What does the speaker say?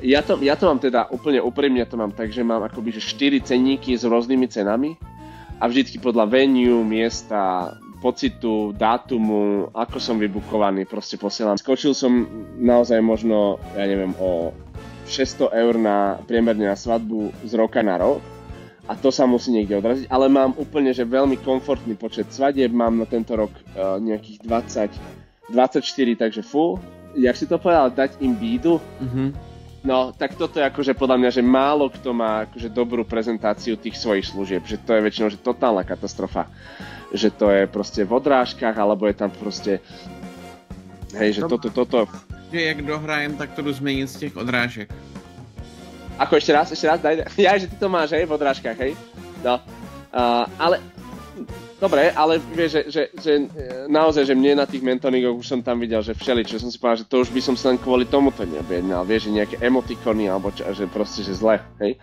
Ja to mám teda úplne úprimne, to mám tak, že mám akoby že 4 cenníky s rôznymi cenami a vždycky podľa venue, miesta, pocitu, dátumu, ako som vybukovaný, proste posielam. Skočil som naozaj možno, ja neviem, o 600 eur priemerne na svadbu z roka na rok a to sa musí niekde odraziť, ale mám úplne, že veľmi komfortný počet svadieb, mám na tento rok nejakých 24, takže full. Jak si to povedal, dať im bídu? No, tak toto je akože podľa mňa, že málo kto má akože dobrú prezentáciu tých svojich služieb, že to je väčšinou že totálna katastrofa. Že to je proste v odrážkach, alebo je tam proste, hej, že toto. Že jak dohrajem, tak to jdu změnit z těch odrážek. Ako ešte raz, daj. Ja, že ty to máš, hej, v odrážkach, hej? No, ale, dobre, ale vieš, že naozaj, že mne na tých mentoringoch už som tam videl, že všeličo, som si povedal, že to už by som sa len kvôli tomuto neobjednal, vieš, že nejaké emotikony, alebo čo, že proste, že zle, hej?